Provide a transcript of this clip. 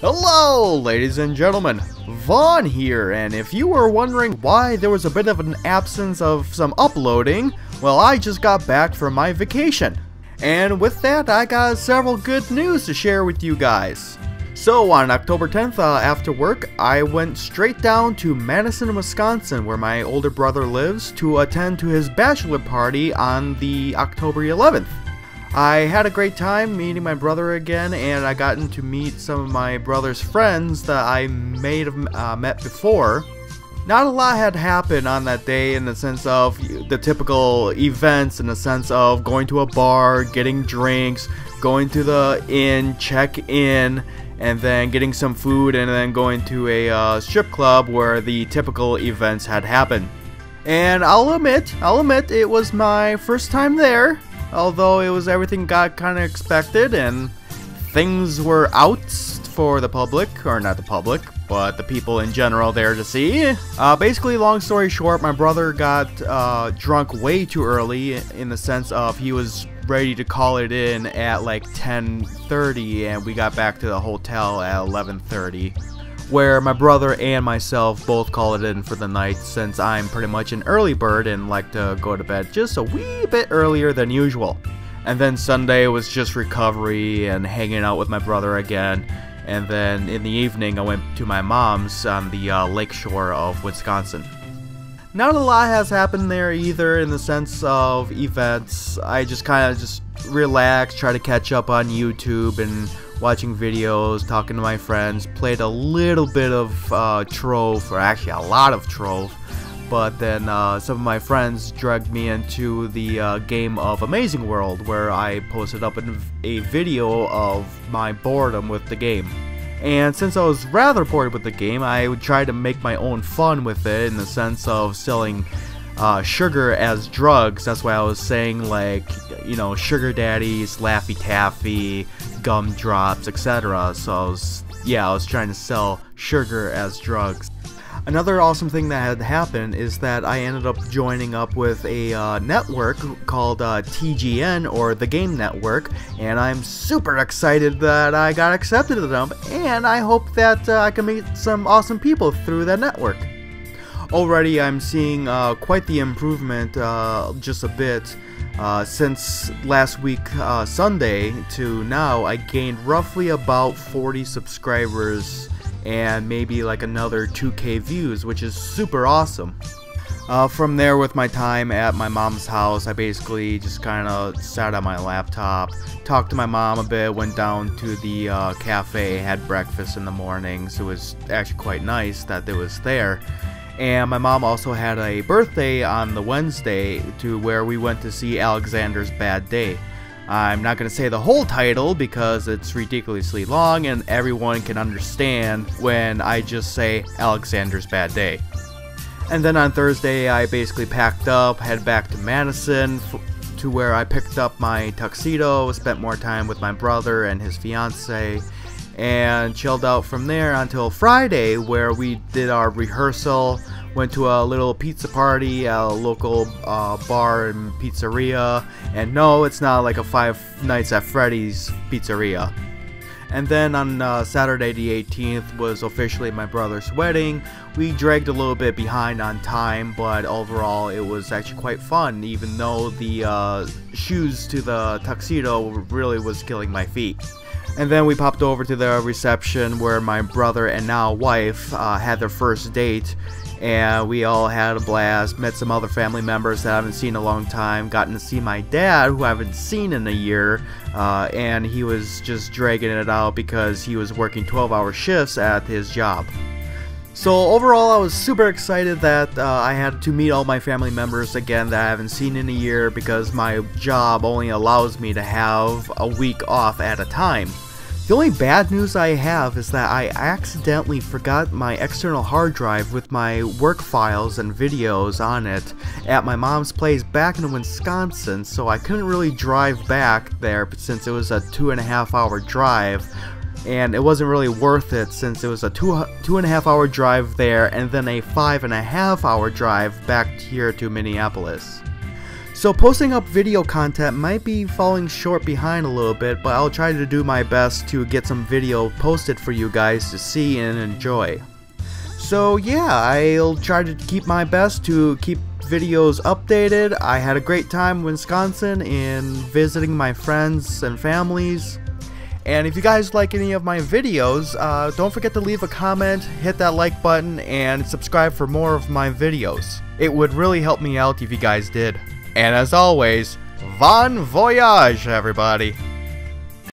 Hello, ladies and gentlemen, Vaughn here, and if you were wondering why there was a bit of an absence of some uploading, well, I just got back from my vacation. And with that, I got several good news to share with you guys. So on October 10th, after work, I went straight down to Madison, Wisconsin, where my older brother lives, to attend to his bachelor party on the October 11th. I had a great time meeting my brother again, and I gotten to meet some of my brother's friends that I may have met before. Not a lot had happened on that day in the sense of the typical events, in the sense of going to a bar, getting drinks, going to the inn, check-in, and then getting some food, and then going to a strip club where the typical events had happened. And I'll admit, it was my first time there. Although it was everything got kind of expected and things were out for the public, or not the public, but the people in general there to see. Basically, long story short, my brother got drunk way too early, in the sense of he was ready to call it in at like 10:30, and we got back to the hotel at 11:30. Where my brother and myself both call it in for the night, since I'm pretty much an early bird and like to go to bed just a wee bit earlier than usual. And then Sunday was just recovery and hanging out with my brother again. And then in the evening I went to my mom's on the lake shore of Wisconsin. Not a lot has happened there either in the sense of events. I just kind of just relaxed, try to catch up on YouTube and watching videos, talking to my friends, played a little bit of Trove, or actually a lot of Trove, but then some of my friends dragged me into the game of Amazing World, where I posted up a video of my boredom with the game. And since I was rather bored with the game, I would try to make my own fun with it, in the sense of selling sugar as drugs. That's why I was saying, like, you know, sugar daddies, Laffy Taffy, gumdrops, etc. So I was trying to sell sugar as drugs. Another awesome thing that had happened is that I ended up joining up with a network called TGN, or the Game Network, and I'm super excited that I got accepted to them, and I hope that I can meet some awesome people through that network. Already I'm seeing quite the improvement, just a bit. Since last week Sunday to now, I gained roughly about 40 subscribers and maybe like another 2K views, which is super awesome. From there, with my time at my mom's house, I basically just kind of sat on my laptop, talked to my mom a bit, went down to the cafe, had breakfast in the mornings. It was actually quite nice that it was there. And my mom also had a birthday on the Wednesday, to where we went to see Alexander's Bad Day. I'm not going to say the whole title because it's ridiculously long and everyone can understand when I just say Alexander's Bad Day. And then on Thursday I basically packed up, head back to Madison, to where I picked up my tuxedo, spent more time with my brother and his fiance, and chilled out from there until Friday, where we did our rehearsal, went to a little pizza party at a local bar and pizzeria. And no, it's not like a Five Nights at Freddy's pizzeria. And then on Saturday the 18th was officially my brother's wedding. We dragged a little bit behind on time, but overall it was actually quite fun, even though the shoes to the tuxedo really was killing my feet. And then we popped over to the reception, where my brother and now wife had their first date, and we all had a blast, met some other family members that I haven't seen in a long time, gotten to see my dad, who I haven't seen in a year, and he was just dragging it out because he was working 12-hour shifts at his job. So overall, I was super excited that I had to meet all my family members again that I haven't seen in a year, because my job only allows me to have a week off at a time. The only bad news I have is that I accidentally forgot my external hard drive with my work files and videos on it at my mom's place back in Wisconsin, so I couldn't really drive back there since it was a 2.5-hour drive. And it wasn't really worth it, since it was a 2.5-hour drive there and then a 5.5-hour drive back here to Minneapolis. So posting up video content might be falling short behind a little bit, but I'll try to do my best to get some video posted for you guys to see and enjoy. So yeah, I'll try to keep my best to keep videos updated. I had a great time in Wisconsin in visiting my friends and families. And if you guys like any of my videos, don't forget to leave a comment, hit that like button, and subscribe for more of my videos. It would really help me out if you guys did. And as always, bon voyage, everybody!